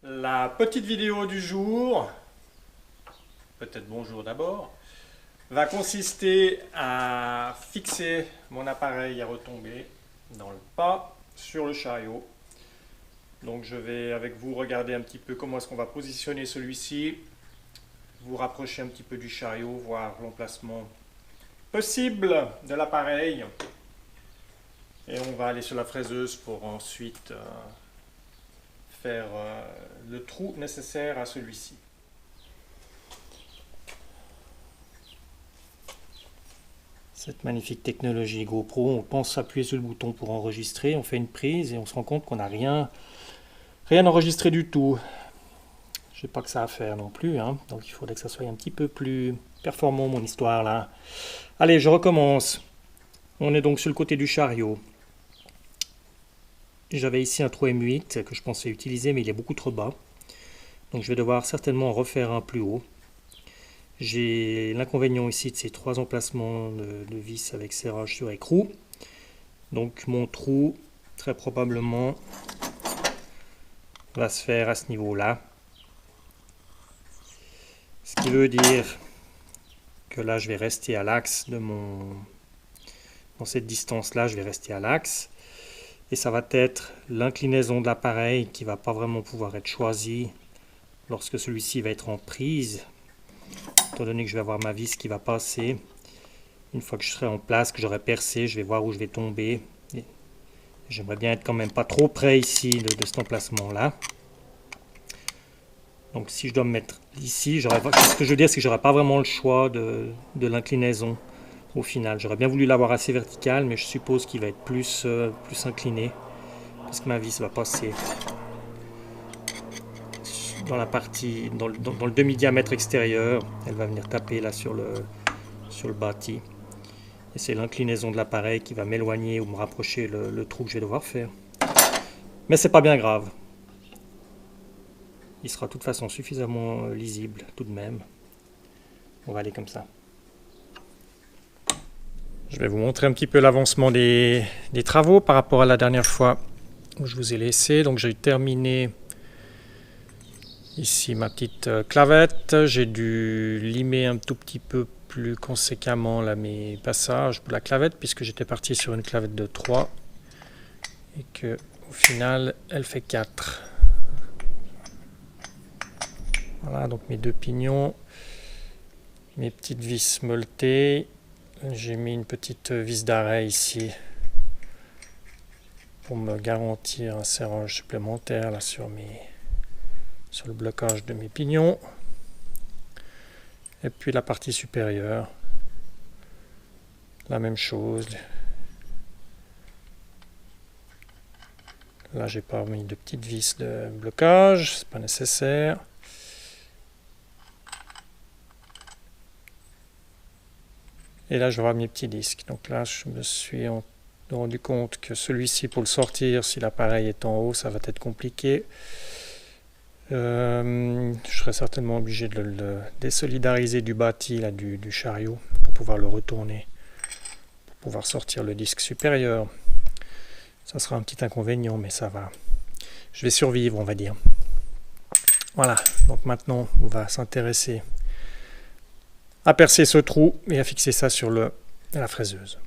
La petite vidéo du jour, peut-être bonjour d'abord, va consister à fixer mon appareil à retomber dans le pas sur le chariot. Donc je vais avec vous regarder un petit peu comment est-ce qu'on va positionner celui-ci, vous rapprocher un petit peu du chariot, voir l'emplacement possible de l'appareil. Et on va aller sur la fraiseuse pour ensuite faire le trou nécessaire à celui-ci. Cette magnifique technologie GoPro, on pense appuyer sur le bouton pour enregistrer, on fait une prise et on se rend compte qu'on n'a rien enregistré du tout. Je sais pas que ça à faire non plus, hein. Donc il faudrait que ça soit un petit peu plus performant mon histoire là. Allez, je recommence. On est donc sur le côté du chariot. J'avais ici un trou M8 que je pensais utiliser, mais il est beaucoup trop bas. Donc je vais devoir certainement en refaire un plus haut. J'ai l'inconvénient ici de ces trois emplacements de vis avec serrage sur écrou. Donc mon trou, très probablement, va se faire à ce niveau-là. Ce qui veut dire que là, je vais rester à l'axe de mon... Dans cette distance-là, je vais rester à l'axe. Et ça va être l'inclinaison de l'appareil qui ne va pas vraiment pouvoir être choisie lorsque celui-ci va être en prise. Étant donné que je vais avoir ma vis qui va passer, une fois que je serai en place, que j'aurai percé, je vais voir où je vais tomber. J'aimerais bien être quand même pas trop près ici de cet emplacement-là. Donc si je dois me mettre ici, ce que je veux dire, c'est que j'aurai pas vraiment le choix de l'inclinaison au final. J'aurais bien voulu l'avoir assez vertical, mais je suppose qu'il va être plus incliné, parce que ma vis va passer dans la partie, dans le demi-diamètre extérieur. Elle va venir taper là sur le bâti. Et c'est l'inclinaison de l'appareil qui va m'éloigner ou me rapprocher le trou que je vais devoir faire. Mais c'est pas bien grave. Il sera de toute façon suffisamment lisible tout de même. On va aller comme ça. Je vais vous montrer un petit peu l'avancement des travaux par rapport à la dernière fois où je vous ai laissé. Donc j'ai terminé ici ma petite clavette. J'ai dû limer un tout petit peu plus conséquemment là, mes passages pour la clavette, puisque j'étais parti sur une clavette de 3 et que au final elle fait 4. Voilà, donc mes deux pignons, mes petites vis meuletées. J'ai mis une petite vis d'arrêt ici pour me garantir un serrage supplémentaire là sur le blocage de mes pignons. Et puis la partie supérieure, la même chose. Là, j'ai pas mis de petites vis de blocage, c'est pas nécessaire. Et là, je vais avoir mes petits disques. Donc là, je me suis rendu compte que celui-ci, pour le sortir, si l'appareil est en haut, ça va être compliqué. Je serai certainement obligé de le désolidariser du bâti, là, du chariot, pour pouvoir le retourner, pour pouvoir sortir le disque supérieur. Ça sera un petit inconvénient, mais ça va. Je vais survivre, on va dire. Voilà, donc maintenant, on va s'intéresser à percer ce trou et à fixer ça sur la fraiseuse.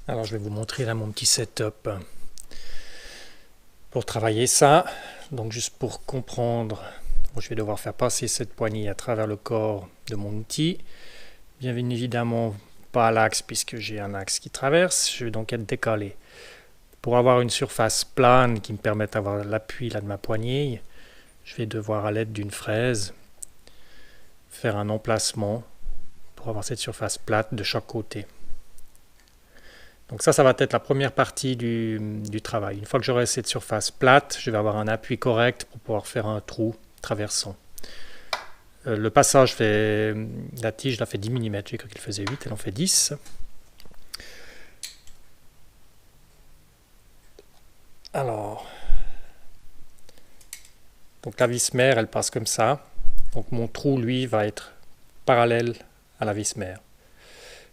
Alors je vais vous montrer là mon petit setup pour travailler ça. Donc juste pour comprendre, je vais devoir faire passer cette poignée à travers le corps de mon outil. Bien évidemment pas à l'axe puisque j'ai un axe qui traverse, je vais donc être décalé. Pour avoir une surface plane qui me permette d'avoir l'appui là de ma poignée, je vais devoir à l'aide d'une fraise faire un emplacement pour avoir cette surface plate de chaque côté. Donc ça va être la première partie du travail. Une fois que j'aurai cette surface plate, je vais avoir un appui correct pour pouvoir faire un trou traversant. Le passage la tige fait 10 mm, j'ai cru qu'il faisait 8, elle en fait 10. Alors, donc la vis mère, elle passe comme ça. Donc mon trou, lui, va être parallèle à la vis mère.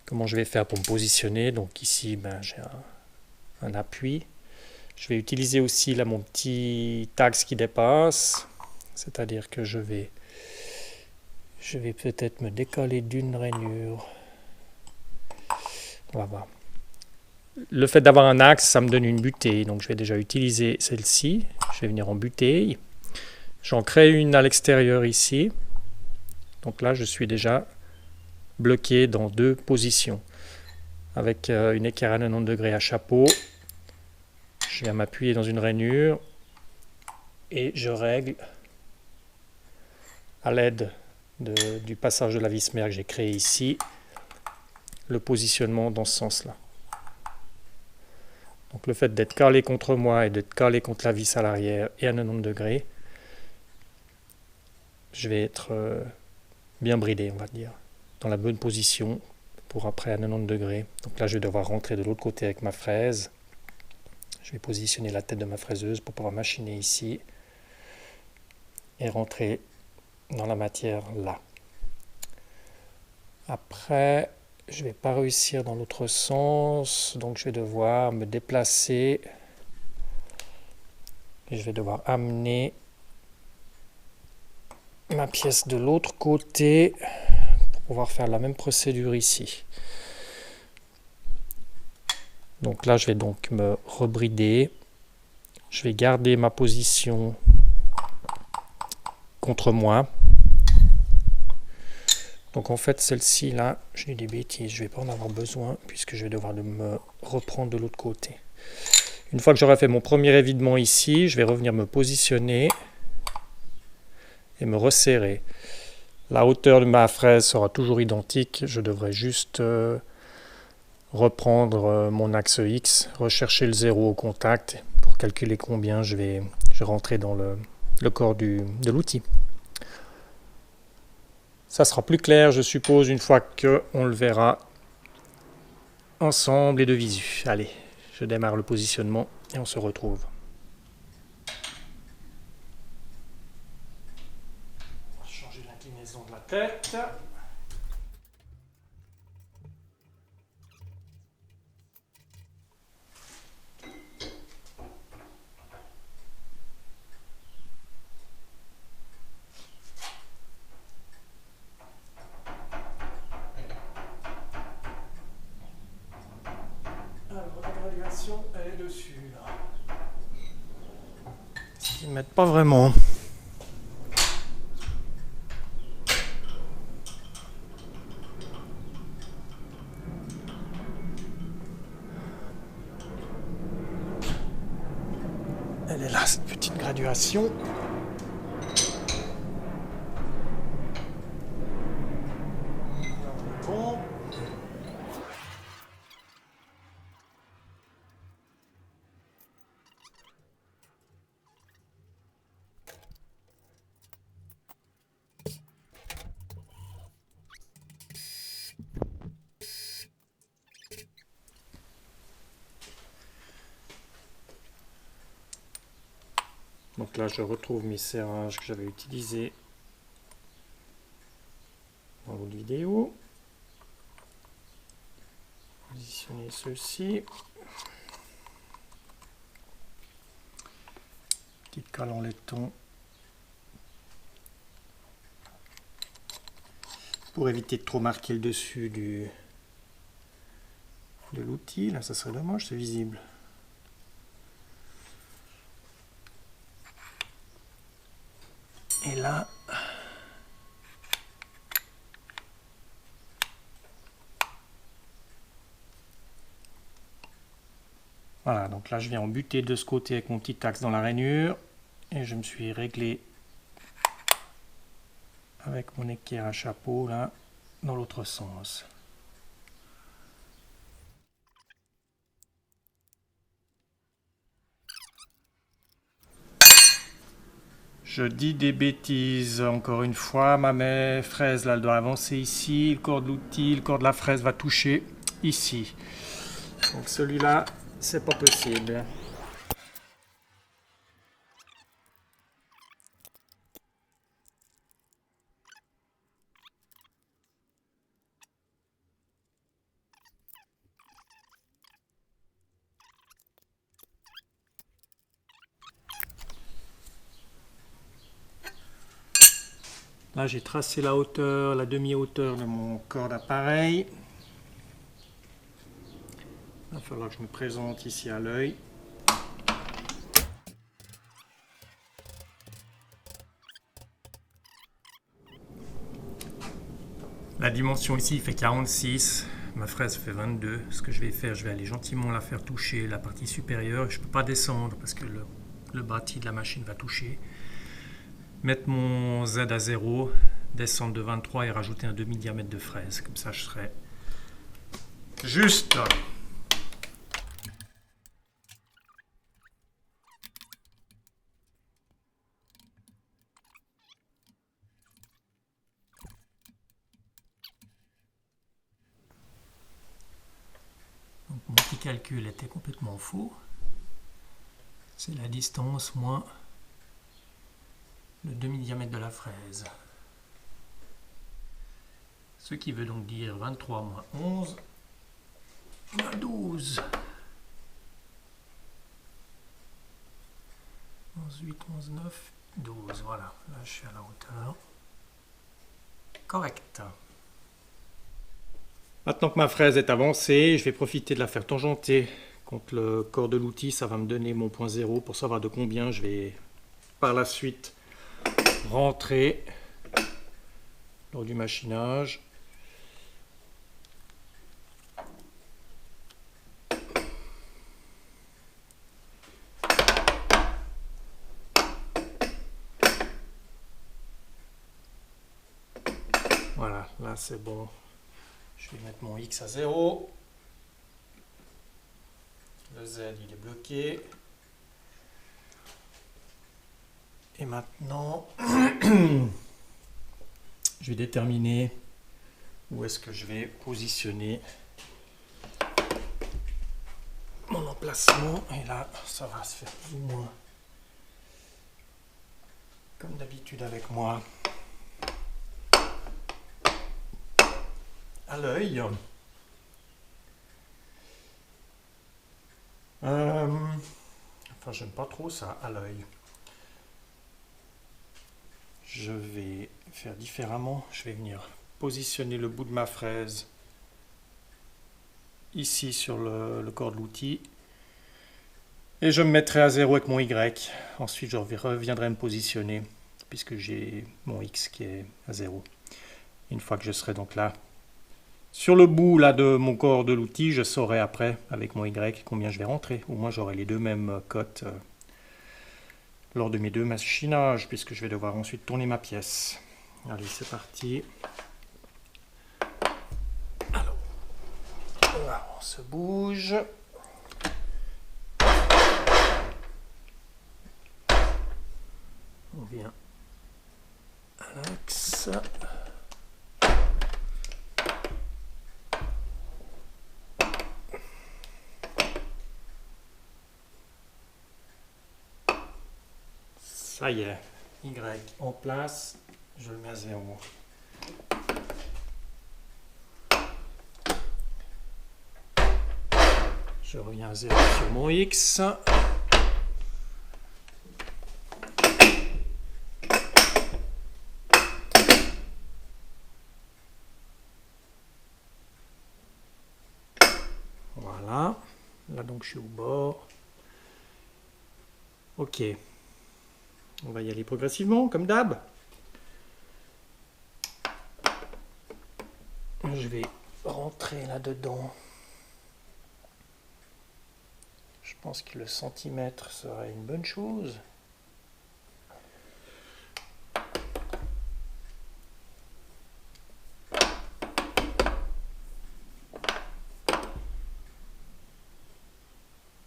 Comment je vais faire pour me positionner? Donc ici, j'ai un appui. Je vais utiliser aussi là mon petit axe qui dépasse. C'est-à-dire que je vais peut-être me décaler d'une rainure. On va voir. Le fait d'avoir un axe, ça me donne une butée. Donc je vais déjà utiliser celle-ci. Je vais venir en butée. J'en crée une à l'extérieur ici. Donc là, je suis déjà bloqué dans 2 positions. Avec une équerre à 90 degrés à chapeau, je viens m'appuyer dans une rainure et je règle à l'aide du passage de la vis mère que j'ai créé ici le positionnement dans ce sens-là. Donc le fait d'être calé contre moi et d'être calé contre la vis à l'arrière et à 90 degrés, je vais être bien bridé, on va dire, dans la bonne position pour après à 90 degrés. Donc là, je vais devoir rentrer de l'autre côté avec ma fraise. Je vais positionner la tête de ma fraiseuse pour pouvoir machiner ici et rentrer dans la matière là. Après, je ne vais pas réussir dans l'autre sens, donc je vais devoir me déplacer et je vais devoir amener ma pièce de l'autre côté pour pouvoir faire la même procédure ici. Donc là, je vais donc me rebrider. Je vais garder ma position contre moi. Donc en fait, celle-ci là, je dis des bêtises, je ne vais pas en avoir besoin puisque je vais devoir me reprendre de l'autre côté. Une fois que j'aurai fait mon premier évidement ici, je vais revenir me positionner et me resserrer. La hauteur de ma fraise sera toujours identique, je devrais juste reprendre mon axe X, rechercher le 0 au contact pour calculer combien je vais rentrer dans le corps de l'outil. Ça sera plus clair, je suppose, une fois qu'on le verra ensemble et de visu. Allez, je démarre le positionnement et on se retrouve. On va changer l'inclinaison de la tête. Elle est dessus là. Ils ne mettent pas vraiment. Elle est là, cette petite graduation. Bon. Donc là, je retrouve mes serrages que j'avais utilisés dans l'autre vidéo. Positionner ceci. Petite cale en laiton. Pour éviter de trop marquer le dessus de l'outil. Là, ça serait dommage, c'est visible. Et là, voilà, donc là je viens en buter de ce côté avec mon petit axe dans la rainure et je me suis réglé avec mon équerre à chapeau là dans l'autre sens. Je dis des bêtises encore une fois, ma fraise là elle doit avancer ici, le corps de l'outil, le corps de la fraise va toucher ici. Donc celui-là, c'est pas possible. Là, j'ai tracé la hauteur, la demi-hauteur de mon corps d'appareil. Il va falloir que je me présente ici à l'œil. La dimension ici fait 46, ma fraise fait 22. Ce que je vais faire, je vais aller gentiment la faire toucher la partie supérieure. Je ne peux pas descendre parce que le bâti de la machine va toucher. Mettre mon Z à 0, descendre de 23 et rajouter un demi-diamètre de fraise. Comme ça, je serai juste. Donc, mon petit calcul était complètement faux. C'est la distance moins le demi-diamètre de la fraise. Ce qui veut donc dire 23 moins 11, moins 12. 11, 8, 11, 9, 12. Voilà, là je suis à la hauteur. Correct. Maintenant que ma fraise est avancée, je vais profiter de la faire tangenter contre le corps de l'outil. Ça va me donner mon point 0 pour savoir de combien je vais par la suite rentrer lors du machinage. Voilà, là c'est bon. Je vais mettre mon X à 0. Le Z il est bloqué. Et maintenant, je vais déterminer où est-ce que je vais positionner mon emplacement. Et là, ça va se faire plus ou moins comme d'habitude avec moi. À l'œil. Enfin, j'aime pas trop ça à l'œil. Je vais faire différemment. Je vais venir positionner le bout de ma fraise ici sur le corps de l'outil. Et je me mettrai à 0 avec mon Y. Ensuite, je reviendrai me positionner puisque j'ai mon X qui est à 0. Une fois que je serai donc là, sur le bout là, de mon corps de l'outil, je saurai après, avec mon Y, combien je vais rentrer. Au moins, j'aurai les deux mêmes cotes lors de mes deux machinages, puisque je vais devoir ensuite tourner ma pièce. Allez, c'est parti. Alors, là, on se bouge. On vient à l'axe. Ça y est, Y en place, je le mets à 0. Je reviens à 0 sur mon X. Voilà, là donc je suis au bord. Ok. On va y aller progressivement, comme d'hab. Je vais rentrer là-dedans. Je pense que le centimètre serait une bonne chose.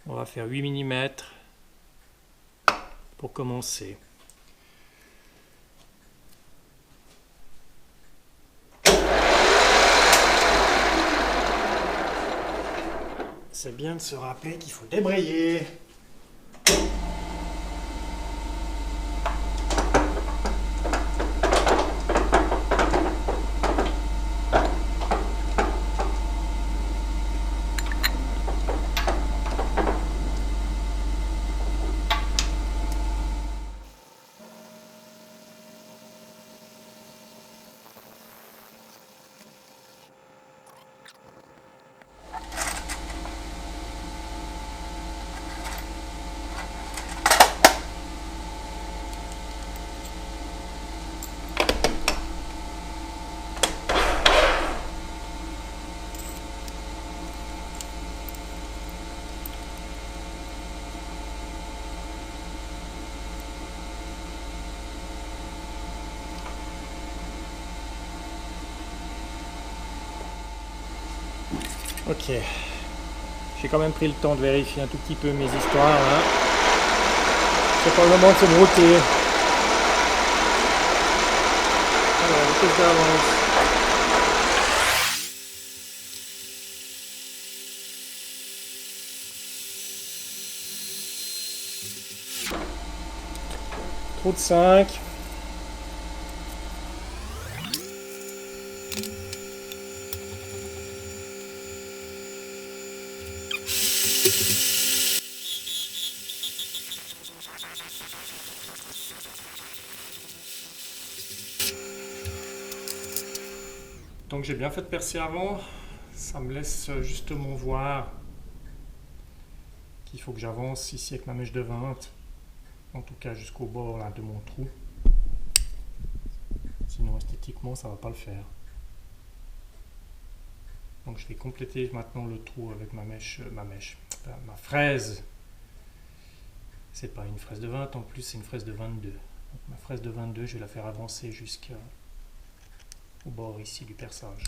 On va faire 8 mm pour commencer. C'est bien de se rappeler qu'il faut débrayer. Ok. J'ai quand même pris le temps de vérifier un tout petit peu mes histoires là. C'est pas le moment de se brouter. Alors, qu'est-ce que j'avance? Trou de 5. Donc j'ai bien fait de percer avant, ça me laisse justement voir qu'il faut que j'avance ici avec ma mèche de 20, en tout cas jusqu'au bord là, de mon trou. Sinon esthétiquement ça va pas le faire. Donc je vais compléter maintenant le trou avec ma fraise. C'est pas une fraise de 20, en plus c'est une fraise de 22. Donc ma fraise de 22, je vais la faire avancer jusqu'au bord ici du perçage.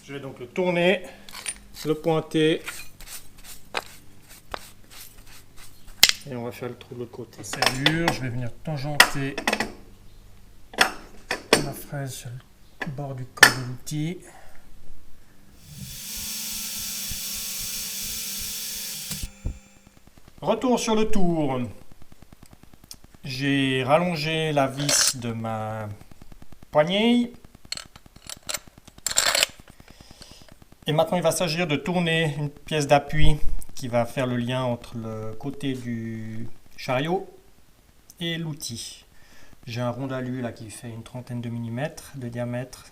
Je vais donc le tourner, le pointer et on va faire le trou de l'autre côté. Serrure, je vais venir tangenter ma fraise sur le bord du corps de l'outil. Retour sur le tour. J'ai rallongé la vis de ma poignée. Et maintenant, il va s'agir de tourner une pièce d'appui qui va faire le lien entre le côté du chariot et l'outil. J'ai un rondalu là qui fait une trentaine de millimètres de diamètre.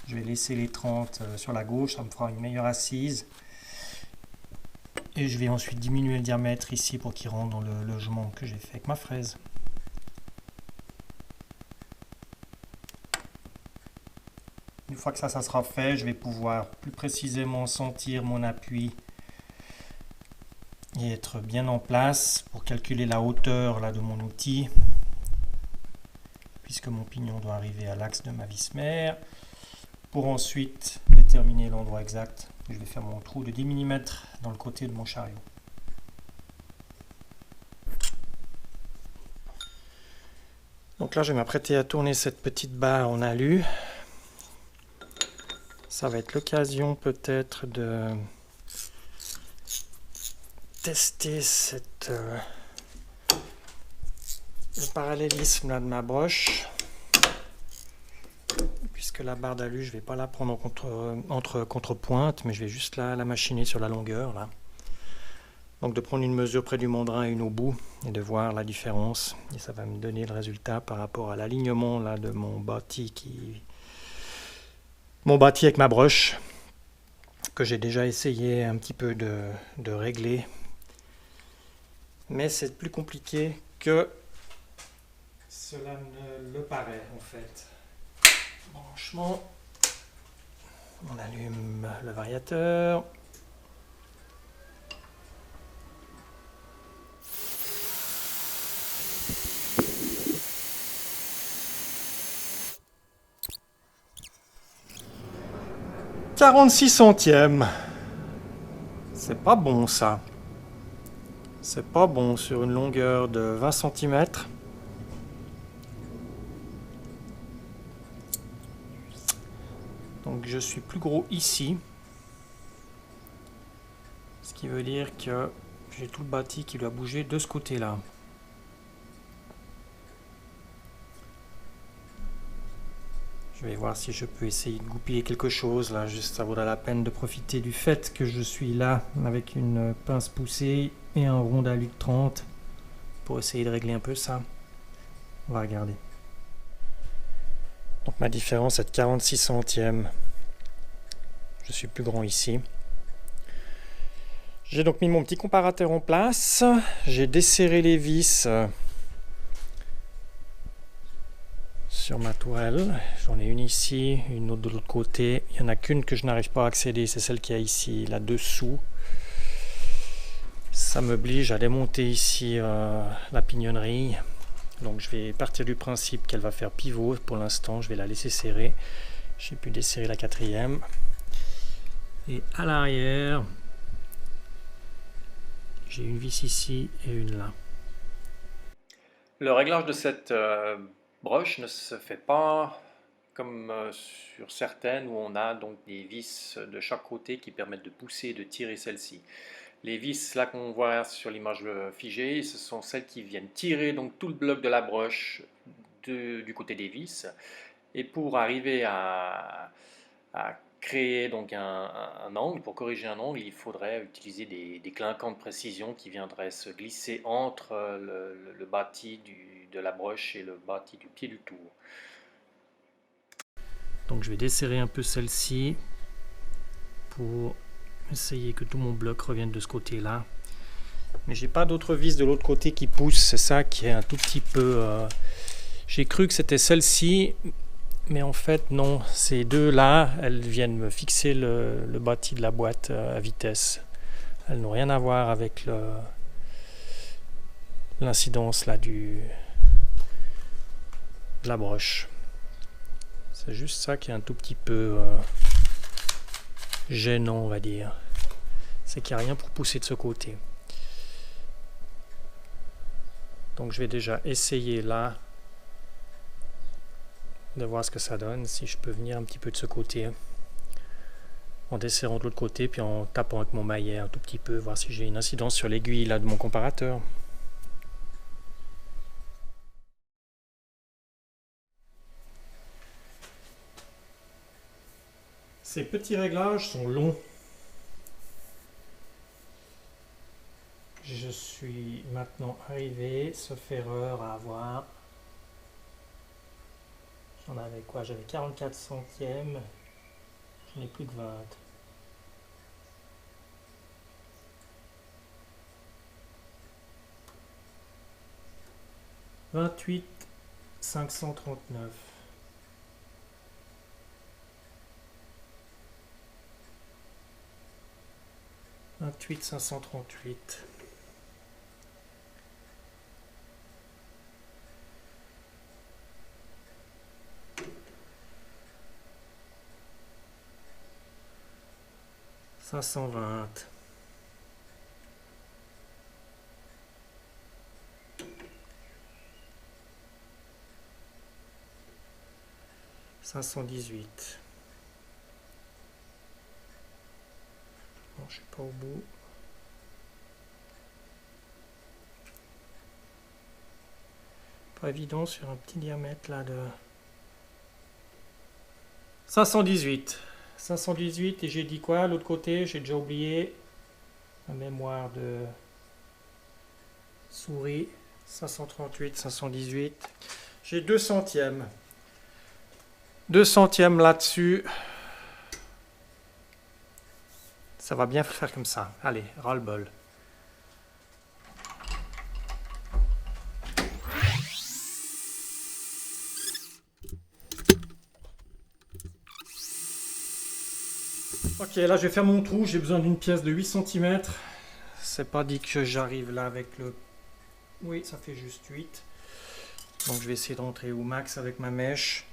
Je vais laisser les 30 sur la gauche, ça me fera une meilleure assise. Et je vais ensuite diminuer le diamètre ici pour qu'il rentre dans le logement que j'ai fait avec ma fraise. Une fois que ça sera fait, je vais pouvoir plus précisément sentir mon appui et être bien en place pour calculer la hauteur là, de mon outil, puisque mon pignon doit arriver à l'axe de ma vis mère, pour ensuite déterminer l'endroit exact. Je vais faire mon trou de 10 mm dans le côté de mon chariot. Donc là, je vais m'apprêter à tourner cette petite barre en alu. Ça va être l'occasion peut-être de tester le parallélisme là, de ma broche, puisque la barre d'alu, je ne vais pas la prendre entre contrepointes, mais je vais juste la machiner sur la longueur. Là. Donc de prendre une mesure près du mandrin et une au bout, et de voir la différence. Et ça va me donner le résultat par rapport à l'alignement là, de mon bâti avec ma broche, que j'ai déjà essayé un petit peu de régler, mais c'est plus compliqué que cela ne le paraît en fait. Branchement, on allume le variateur. « 46 centièmes. C'est pas bon ça. C'est pas bon sur une longueur de 20 cm. Donc je suis plus gros ici. Ce qui veut dire que j'ai tout le bâti qui doit bouger de ce côté-là. Je vais voir si je peux essayer de goupiller quelque chose. Là, juste, ça vaudra la peine de profiter du fait que je suis là avec une pince poussée et un rondalu de 30 pour essayer de régler un peu ça. On va regarder. Donc ma différence est de 46 centièmes. Je suis plus grand ici. J'ai donc mis mon petit comparateur en place, j'ai desserré les vis sur ma tourelle, j'en ai une ici, une autre de l'autre côté, il n'y en a qu'une que je n'arrive pas à accéder, c'est celle qui est ici, là-dessous. Ça m'oblige à démonter ici la pignonnerie, donc je vais partir du principe qu'elle va faire pivot pour l'instant, je vais la laisser serrer. J'ai pu desserrer la quatrième. Et à l'arrière, j'ai une vis ici et une là. Le réglage de cette broche ne se fait pas comme sur certaines où on a donc des vis de chaque côté qui permettent de pousser et de tirer celle-ci. Les vis là qu'on voit sur l'image figée, ce sont celles qui viennent tirer donc tout le bloc de la broche du côté des vis. Et pour arriver à créer donc un angle, pour corriger un angle, il faudrait utiliser des clinquants de précision qui viendraient se glisser entre le bâti de la broche et le bâti du pied du tour. Donc je vais desserrer un peu celle-ci pour essayer que tout mon bloc revienne de ce côté-là. Mais j'ai pas d'autres vis de l'autre côté qui poussent, c'est ça qui est un tout petit peu... J'ai cru que c'était celle-ci, mais en fait non, ces deux-là, elles viennent me fixer le bâti de la boîte à vitesse. Elles n'ont rien à voir avec l'incidence là de la broche. C'est juste ça qui est un tout petit peu gênant, on va dire. C'est qu'il n'y a rien pour pousser de ce côté. Donc je vais déjà essayer là de voir ce que ça donne, si je peux venir un petit peu de ce côté en desserrant de l'autre côté, puis en tapant avec mon maillet un tout petit peu, voir si j'ai une incidence sur l'aiguille là de mon comparateur. Ces petits réglages sont longs. Je suis maintenant arrivé, sauf erreur, à avoir... J'en avais quoi? J'avais 44 centièmes. J'en ai plus que 20. « 28 539. 28 538. « 520. 518. Bon, je suis pas au bout. Pas évident sur un petit diamètre là de 518. 518 et j'ai dit quoi l'autre côté? J'ai déjà oublié la mémoire de souris. 538, 518. J'ai 2 centièmes. 2 centièmes là-dessus. Ça va bien faire comme ça. Allez, ras-le-bol. Ok, là je vais faire mon trou. J'ai besoin d'une pièce de 8 cm. C'est pas dit que j'arrive là avec le... Oui, ça fait juste 8. Donc je vais essayer de rentrer au max avec ma mèche.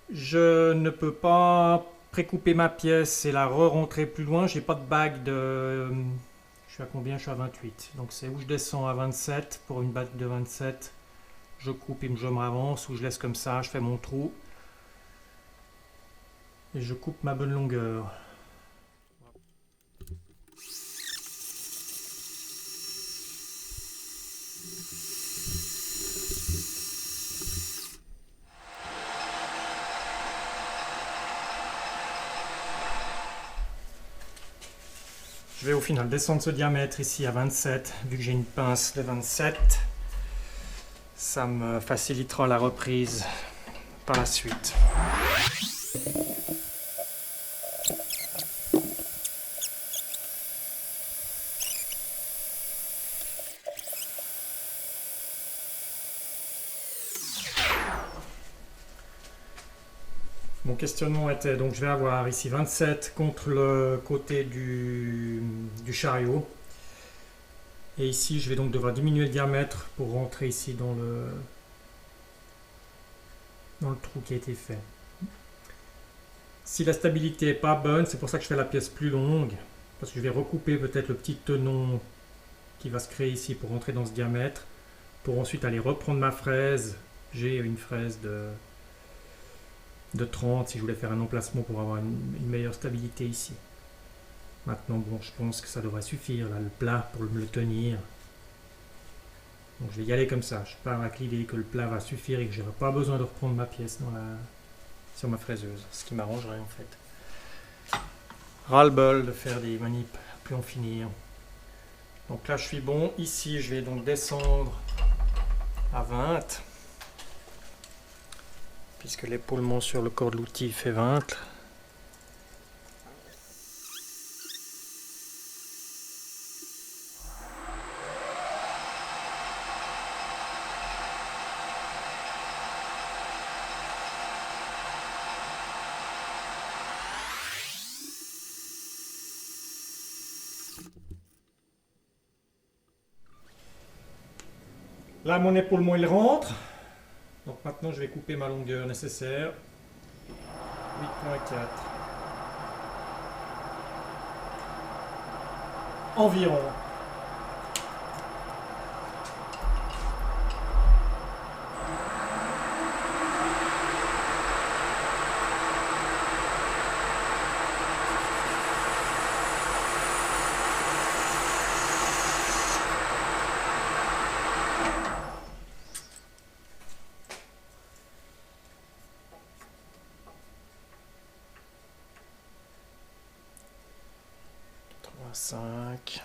Je ne peux pas précouper ma pièce et la re-rentrer plus loin. J'ai pas de bague de... Je suis à combien? Je suis à 28. Donc c'est où je descends à 27 pour une bague de 27. Je coupe et je me avance, ou je laisse comme ça, je fais mon trou. Et je coupe ma bonne longueur. Je vais au final descendre ce diamètre ici à 27, vu que j'ai une pince de 27. Ça me facilitera la reprise par la suite. Mon questionnement était, donc je vais avoir ici 27 contre le côté du chariot. Et ici, je vais donc devoir diminuer le diamètre pour rentrer ici dans le trou qui a été fait. Si la stabilité n'est pas bonne, c'est pour ça que je fais la pièce plus longue, parce que je vais recouper peut-être le petit tenon qui va se créer ici pour rentrer dans ce diamètre, pour ensuite aller reprendre ma fraise. J'ai une fraise de 30 si je voulais faire un emplacement pour avoir une meilleure stabilité ici. Maintenant, bon, je pense que ça devrait suffire, là, le plat, pour me le tenir. Donc je vais y aller comme ça. Je pars avec l'idée que le plat va suffire et que je n'aurai pas besoin de reprendre ma pièce sur ma fraiseuse. Ce qui m'arrangerait en fait. Ras-le-bol de faire des manips à plus en finir. Donc là je suis bon. Ici je vais donc descendre à 20. Puisque l'épaulement sur le corps de l'outil fait 20. Là mon épaulement il rentre. Donc maintenant je vais couper ma longueur nécessaire. 8.4 environ. Cinq.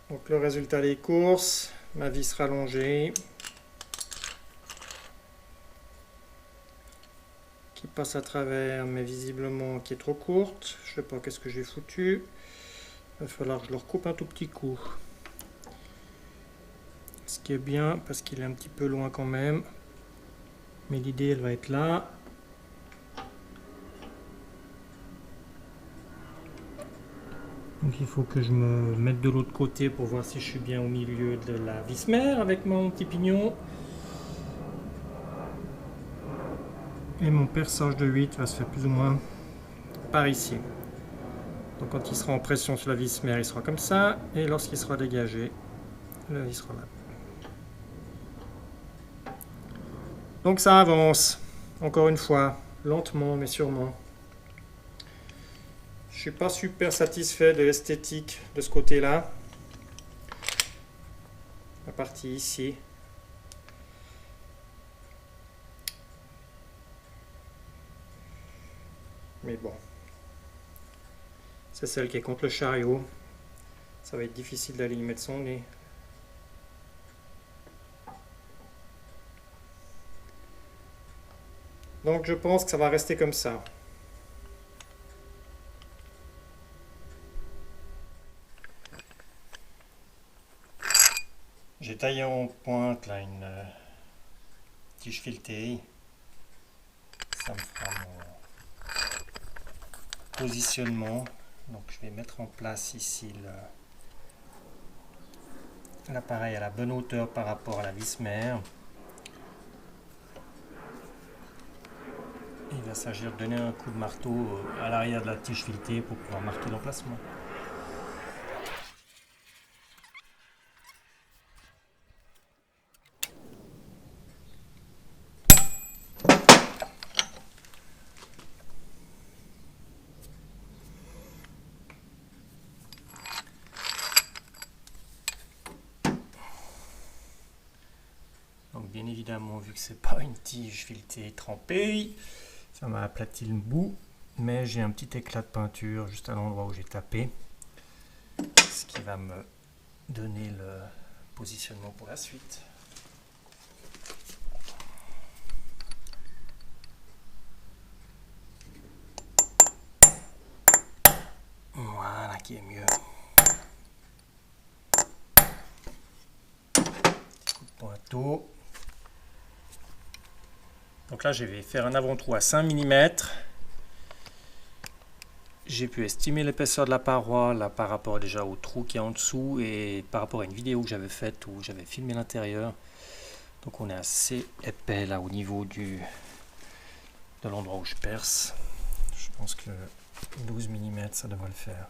Donc le résultat des courses, ma vis rallongée qui passe à travers mais visiblement qui est trop courte. Je sais pas qu'est-ce que j'ai foutu. Il va falloir que je le recoupe un tout petit coup. Ce qui est bien parce qu'il est un petit peu loin quand même. Mais l'idée elle va être là. Donc il faut que je me mette de l'autre côté pour voir si je suis bien au milieu de la vis mère avec mon petit pignon. Et mon perçage de 8 va se faire plus ou moins par ici. Donc quand il sera en pression sur la vis mère, il sera comme ça. Et lorsqu'il sera dégagé, là, il sera là. Donc ça avance. Encore une fois, lentement mais sûrement. Je suis pas super satisfait de l'esthétique de ce côté-là. La partie ici. Mais bon. C'est celle qui est contre le chariot. Ça va être difficile d'aller y mettre son nez. Donc je pense que ça va rester comme ça. J'ai taillé en pointe là une tige filetée. Ça me fera mon positionnement. Donc je vais mettre en place ici l'appareil à la bonne hauteur par rapport à la vis mère. Il va s'agir de donner un coup de marteau à l'arrière de la tige filetée pour pouvoir marquer l'emplacement. Donc bien évidemment, vu que c'est pas une tige filetée trempée, ça m'a aplati le bout, mais j'ai un petit éclat de peinture juste à l'endroit où j'ai tapé, ce qui va me donner le positionnement pour la suite. Voilà qui est mieux. Coup de pointeau. Donc là, je vais faire un avant-trou à 5 mm. J'ai pu estimer l'épaisseur de la paroi là par rapport déjà au trou qui est en dessous et par rapport à une vidéo que j'avais faite où j'avais filmé l'intérieur. Donc on est assez épais là au niveau de l'endroit où je perce. Je pense que 12 mm ça devrait le faire.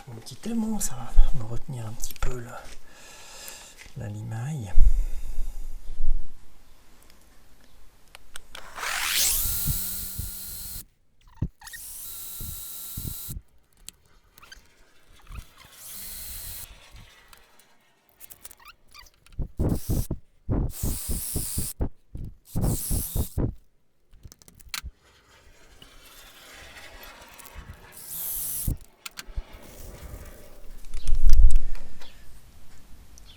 Mon petit aimant, ça va me retenir un petit peu la limaille.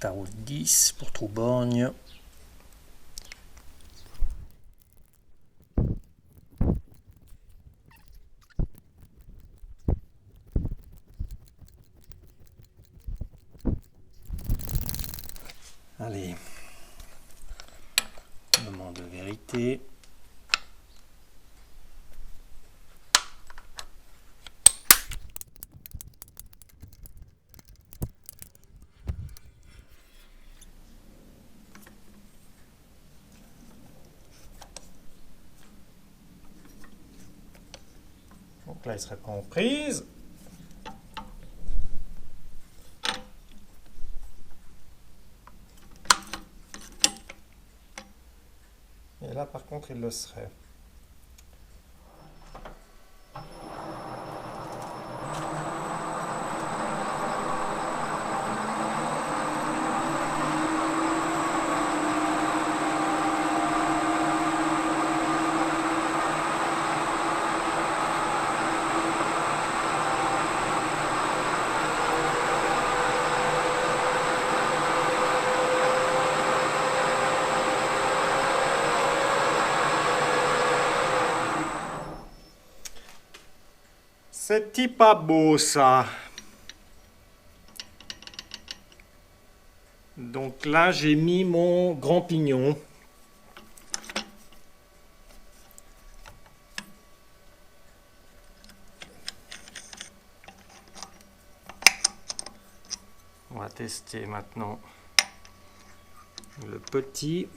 Tarot 10 pour trou borgne. Allez, moment de vérité. Donc là, il serait pas en prise. Et là, par contre, il le serait. C'est pas beau ça. Donc là, j'ai mis mon grand pignon. On va tester maintenant le petit.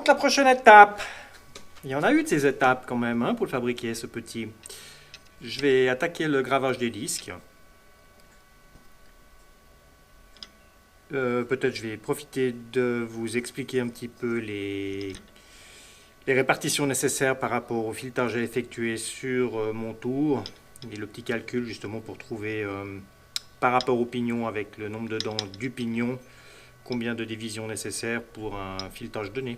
Donc la prochaine étape, il y en a eu de ces étapes quand même hein, pour le fabriquer ce petit. Je vais attaquer le gravage des disques. Peut-être je vais profiter de vous expliquer un petit peu les répartitions nécessaires par rapport au filetage à effectuer sur mon tour et le petit calcul justement pour trouver par rapport au pignon avec le nombre de dents du pignon combien de divisions nécessaires pour un filetage donné.